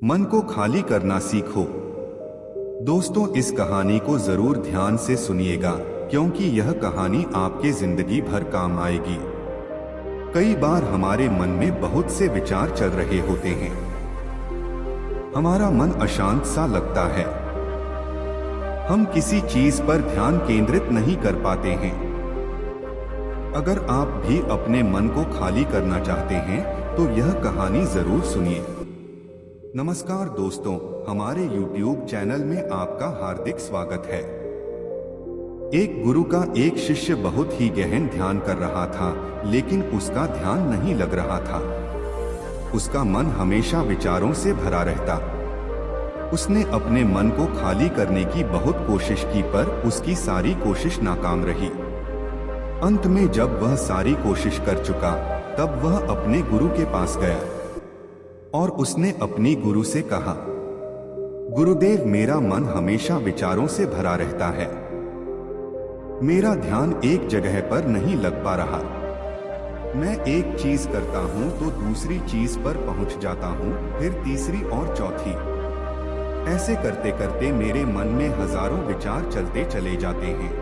मन को खाली करना सीखो। दोस्तों, इस कहानी को जरूर ध्यान से सुनिएगा क्योंकि यह कहानी आपके जिंदगी भर काम आएगी। कई बार हमारे मन में बहुत से विचार चल रहे होते हैं। हमारा मन अशांत सा लगता है। हम किसी चीज पर ध्यान केंद्रित नहीं कर पाते हैं। अगर आप भी अपने मन को खाली करना चाहते हैं तो यह कहानी जरूर सुनिए। नमस्कार दोस्तों, हमारे YouTube चैनल में आपका हार्दिक स्वागत है। एक गुरु का एक शिष्य बहुत ही गहन ध्यान कर रहा था, लेकिन उसका ध्यान नहीं लग रहा था। उसका मन हमेशा विचारों से भरा रहता। उसने अपने मन को खाली करने की बहुत कोशिश की, पर उसकी सारी कोशिश नाकाम रही। अंत में जब वह सारी कोशिश कर चुका, तब वह अपने गुरु के पास गया और उसने अपनी गुरु से कहा, गुरुदेव, मेरा मन हमेशा विचारों से भरा रहता है। मेरा ध्यान एक जगह पर नहीं लग पा रहा। मैं एक चीज करता हूं तो दूसरी चीज पर पहुंच जाता हूं, फिर तीसरी और चौथी। ऐसे करते करते मेरे मन में हजारों विचार चलते चले जाते हैं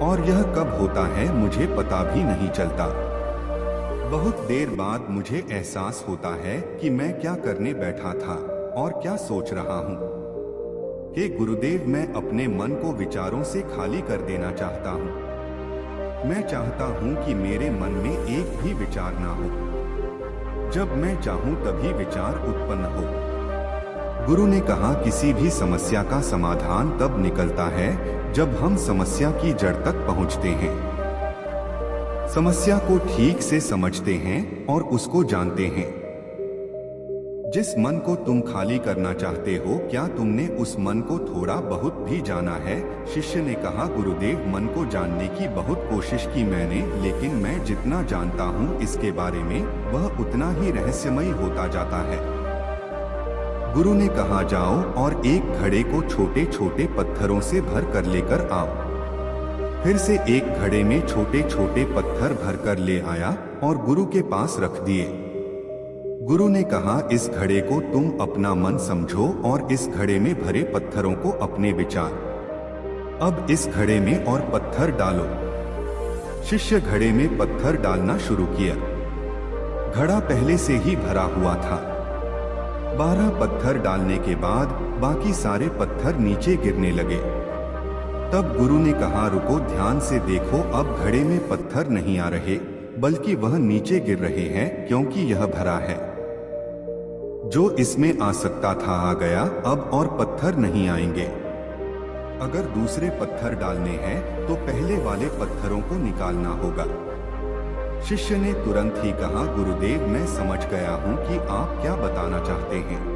और यह कब होता है मुझे पता भी नहीं चलता। बहुत देर बाद मुझे एहसास होता है कि मैं क्या करने बैठा था और क्या सोच रहा हूँ। हे गुरुदेव, मैं अपने मन को विचारों से खाली कर देना चाहता हूँ। मैं चाहता हूँ कि मेरे मन में एक भी विचार ना हो। जब मैं चाहूँ तभी विचार उत्पन्न हो। गुरु ने कहा, किसी भी समस्या का समाधान तब निकलता है जब हम समस्या की जड़ तक पहुँचते हैं, समस्या को ठीक से समझते हैं और उसको जानते हैं। जिस मन को तुम खाली करना चाहते हो, क्या तुमने उस मन को थोड़ा बहुत भी जाना है? शिष्य ने कहा, गुरुदेव, मन को जानने की बहुत कोशिश की मैंने, लेकिन मैं जितना जानता हूँ इसके बारे में, वह उतना ही रहस्यमयी होता जाता है। गुरु ने कहा, जाओ और एक घड़े को छोटे छोटे पत्थरों से भर कर लेकर आओ। फिर से एक घड़े में छोटे छोटे पत्थर भरकर ले आया और गुरु के पास रख दिए। गुरु ने कहा, इस घड़े को तुम अपना मन समझो और इस घड़े में भरे पत्थरों को अपने विचार। अब इस घड़े में और पत्थर डालो। शिष्य घड़े में पत्थर डालना शुरू किया। घड़ा पहले से ही भरा हुआ था। 12 पत्थर डालने के बाद बाकी सारे पत्थर नीचे गिरने लगे। तब गुरु ने कहा, रुको, ध्यान से देखो। अब घड़े में पत्थर नहीं आ रहे, बल्कि वह नीचे गिर रहे हैं, क्योंकि यह भरा है। जो इसमें आ सकता था आ गया, अब और पत्थर नहीं आएंगे। अगर दूसरे पत्थर डालने हैं तो पहले वाले पत्थरों को निकालना होगा। शिष्य ने तुरंत ही कहा, गुरुदेव, मैं समझ गया हूँ कि आप क्या बताना चाहते हैं।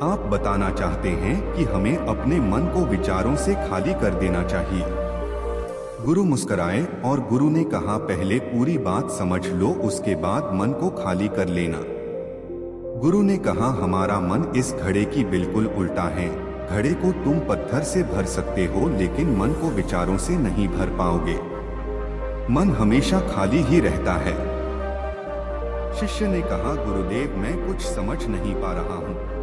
आप बताना चाहते हैं कि हमें अपने मन को विचारों से खाली कर देना चाहिए। गुरु मुस्कुराए और गुरु ने कहा, पहले पूरी बात समझ लो, उसके बाद मन को खाली कर लेना। गुरु ने कहा, हमारा मन इस घड़े की बिल्कुल उल्टा है। घड़े को तुम पत्थर से भर सकते हो, लेकिन मन को विचारों से नहीं भर पाओगे। मन हमेशा खाली ही रहता है। शिष्य ने कहा, गुरुदेव, मैं कुछ समझ नहीं पा रहा हूँ।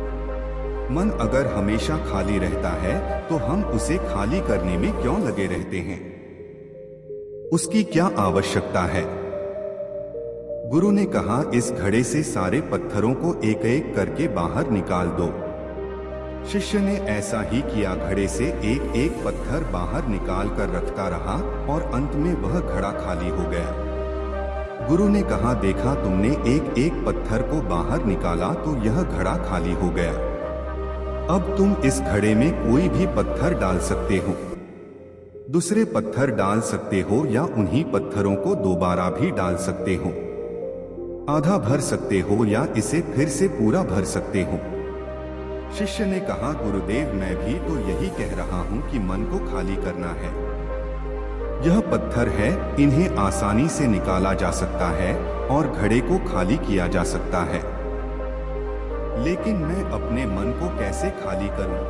मन अगर हमेशा खाली रहता है तो हम उसे खाली करने में क्यों लगे रहते हैं? उसकी क्या आवश्यकता है? गुरु ने कहा, इस घड़े से सारे पत्थरों को एक एक करके बाहर निकाल दो। शिष्य ने ऐसा ही किया। घड़े से एक एक पत्थर बाहर निकाल कर रखता रहा और अंत में वह घड़ा खाली हो गया। गुरु ने कहा, देखा तुमने, एक एक पत्थर को बाहर निकाला तो यह घड़ा खाली हो गया। अब तुम इस घड़े में कोई भी पत्थर डाल सकते हो, दूसरे पत्थर डाल सकते हो या उन्हीं पत्थरों को दोबारा भी डाल सकते हो। आधा भर सकते हो या इसे फिर से पूरा भर सकते हो। शिष्य ने कहा, गुरुदेव, मैं भी तो यही कह रहा हूँ कि मन को खाली करना है। यह पत्थर है, इन्हें आसानी से निकाला जा सकता है और घड़े को खाली किया जा सकता है, लेकिन मैं अपने मन को कैसे खाली करूं?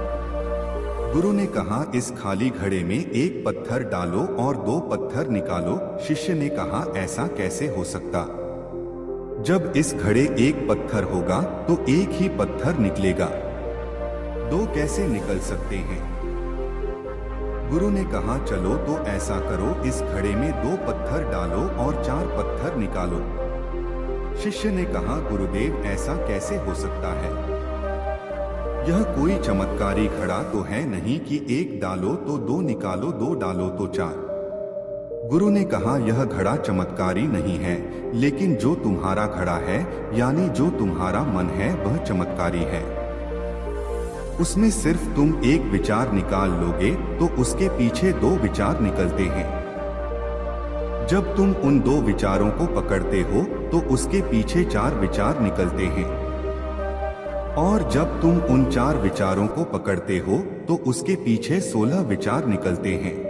गुरु ने कहा, इस खाली घड़े में एक पत्थर डालो और 2 पत्थर निकालो। शिष्य ने कहा, ऐसा कैसे हो सकता? जब इस घड़े एक पत्थर होगा तो एक ही पत्थर निकलेगा, दो कैसे निकल सकते हैं? गुरु ने कहा चलो तो ऐसा करो, इस घड़े में 2 पत्थर डालो और 4 पत्थर निकालो। शिष्य ने कहा गुरुदेव ऐसा कैसे हो सकता है? यह कोई चमत्कारी घड़ा तो है नहीं कि 1 डालो तो 2 निकालो, 2 डालो तो 4। गुरु ने कहा यह घड़ा चमत्कारी नहीं है, लेकिन जो तुम्हारा घड़ा है यानी जो तुम्हारा मन है वह चमत्कारी है। उसमें सिर्फ तुम एक विचार निकाल लोगे तो उसके पीछे 2 विचार निकलते हैं। जब तुम उन 2 विचारों को पकड़ते हो तो उसके पीछे 4 विचार निकलते हैं, और जब तुम उन 4 विचारों को पकड़ते हो तो उसके पीछे 16 विचार निकलते हैं।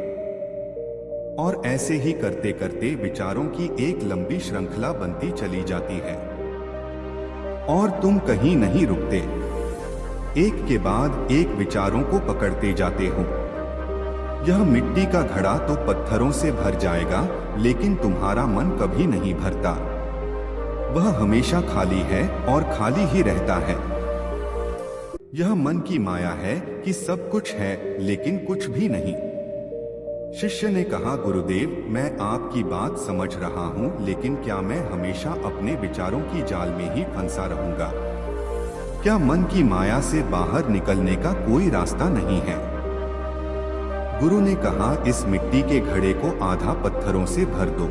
और ऐसे ही करते करते विचारों की एक लंबी श्रृंखला बनती चली जाती है और तुम कहीं नहीं रुकते, एक के बाद एक विचारों को पकड़ते जाते हो। यह मिट्टी का घड़ा तो पत्थरों से भर जाएगा, लेकिन तुम्हारा मन कभी नहीं भरता। वह हमेशा खाली है और खाली ही रहता है। यह मन की माया है कि सब कुछ है लेकिन कुछ भी नहीं। शिष्य ने कहा गुरुदेव मैं आपकी बात समझ रहा हूँ, लेकिन क्या मैं हमेशा अपने विचारों की जाल में ही फंसा रहूंगा? क्या मन की माया से बाहर निकलने का कोई रास्ता नहीं है? गुरु ने कहा इस मिट्टी के घड़े को आधा पत्थरों से भर दो।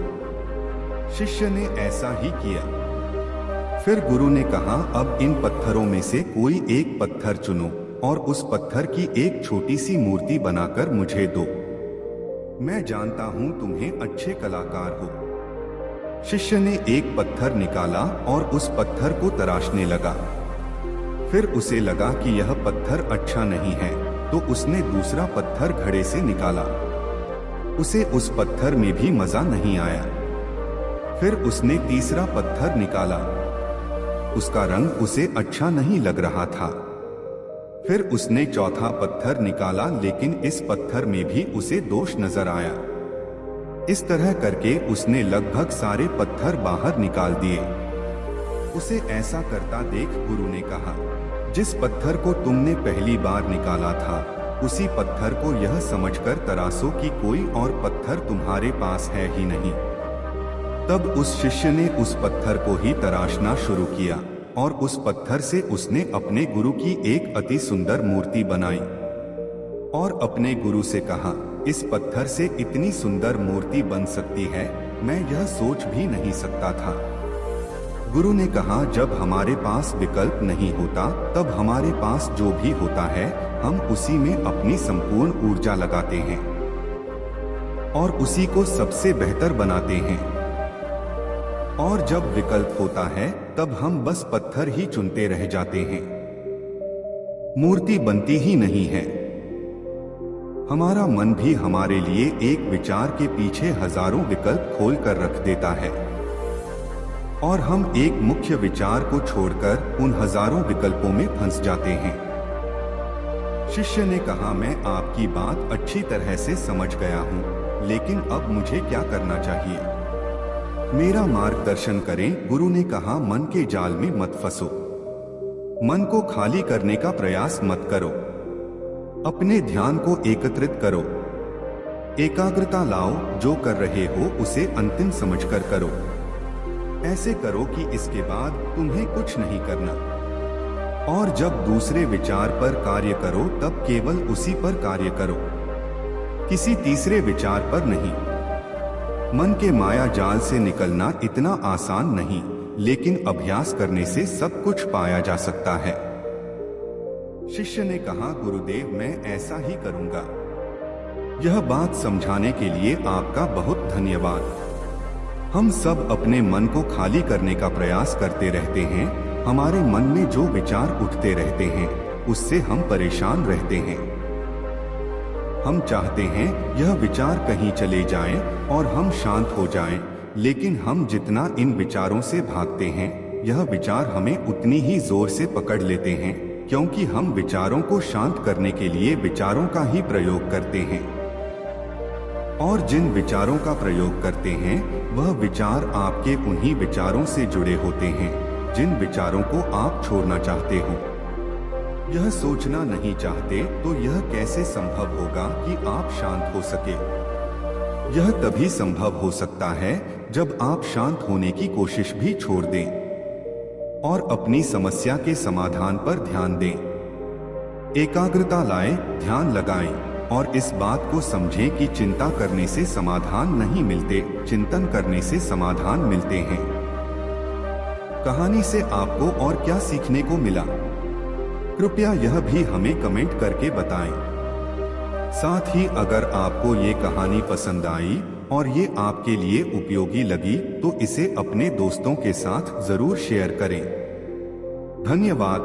शिष्य ने ऐसा ही किया। फिर गुरु ने कहा अब इन पत्थरों में से कोई एक पत्थर चुनो और उस पत्थर की एक छोटी सी मूर्ति बनाकर मुझे दो। मैं जानता हूं तुम्हें अच्छे कलाकार हो। शिष्य ने एक पत्थर निकाला और उस पत्थर को तराशने लगा। फिर उसे लगा कि यह पत्थर अच्छा नहीं है, तो उसने दूसरा पत्थर घड़े से निकाला। उसे उस पत्थर में भी मजा नहीं आया। फिर उसने तीसरा पत्थर निकाला। उसका रंग उसे अच्छा नहीं लग रहा था। फिर उसने चौथा पत्थर निकाला, लेकिन इस पत्थर में भी उसे दोष नजर आया। इस तरह करके उसने लगभग सारे पत्थर बाहर निकाल दिए। उसे ऐसा करता देख गुरु ने कहा जिस पत्थर को तुमने पहली बार निकाला था उसी पत्थर को यह समझकर तराशो कि कोई और पत्थर तुम्हारे पास है ही नहीं। तब उस शिष्य ने उस पत्थर को ही तराशना शुरू किया और उस पत्थर से उसने अपने गुरु की एक अति सुंदर मूर्ति बनाई और अपने गुरु से कहा इस पत्थर से इतनी सुंदर मूर्ति बन सकती है, मैं यह सोच भी नहीं सकता था। गुरु ने कहा जब हमारे पास विकल्प नहीं होता तब हमारे पास जो भी होता है हम उसी में अपनी संपूर्ण ऊर्जा लगाते हैं और उसी को सबसे बेहतर बनाते हैं। और जब विकल्प होता है तब हम बस पत्थर ही चुनते रह जाते हैं, मूर्ति बनती ही नहीं है। हमारा मन भी हमारे लिए एक विचार के पीछे हजारों विकल्प खोल कर रख देता है और हम एक मुख्य विचार को छोड़कर उन हजारों विकल्पों में फंस जाते हैं। शिष्य ने कहा मैं आपकी बात अच्छी तरह से समझ गया हूँ, लेकिन अब मुझे क्या करना चाहिए? मेरा मार्गदर्शन करें। गुरु ने कहा मन के जाल में मत फंसो, मन को खाली करने का प्रयास मत करो, अपने ध्यान को एकत्रित करो, एकाग्रता लाओ, जो कर रहे हो उसे अंतिम समझकर करो। ऐसे करो कि इसके बाद तुम्हें कुछ नहीं करना, और जब दूसरे विचार पर कार्य करो तब केवल उसी पर कार्य करो, किसी तीसरे विचार पर नहीं। मन के माया जाल से निकलना इतना आसान नहीं, लेकिन अभ्यास करने से सब कुछ पाया जा सकता है। शिष्य ने कहा गुरुदेव मैं ऐसा ही करूंगा। यह बात समझाने के लिए आपका बहुत धन्यवाद। हम सब अपने मन को खाली करने का प्रयास करते रहते हैं। हमारे मन में जो विचार उठते रहते हैं उससे हम परेशान रहते हैं। हम चाहते हैं यह विचार कहीं चले जाएं और हम शांत हो जाएं, लेकिन हम जितना इन विचारों से भागते हैं यह विचार हमें उतनी ही जोर से पकड़ लेते हैं, क्योंकि हम विचारों को शांत करने के लिए विचारों का ही प्रयोग करते हैं। और जिन विचारों का प्रयोग करते हैं वह विचार आपके उन्हीं विचारों से जुड़े होते हैं जिन विचारों को आप छोड़ना चाहते हो। यह सोचना नहीं चाहते तो यह कैसे संभव होगा कि आप शांत हो सके? यह तभी संभव हो सकता है जब आप शांत होने की कोशिश भी छोड़ दें और अपनी समस्या के समाधान पर ध्यान दें। एकाग्रता लाएं, ध्यान लगाएं और इस बात को समझें कि चिंता करने से समाधान नहीं मिलते, चिंतन करने से समाधान मिलते हैं। कहानी से आपको और क्या सीखने को मिला? कृपया यह भी हमें कमेंट करके बताएं। साथ ही अगर आपको ये कहानी पसंद आई और ये आपके लिए उपयोगी लगी तो इसे अपने दोस्तों के साथ जरूर शेयर करें। धन्यवाद।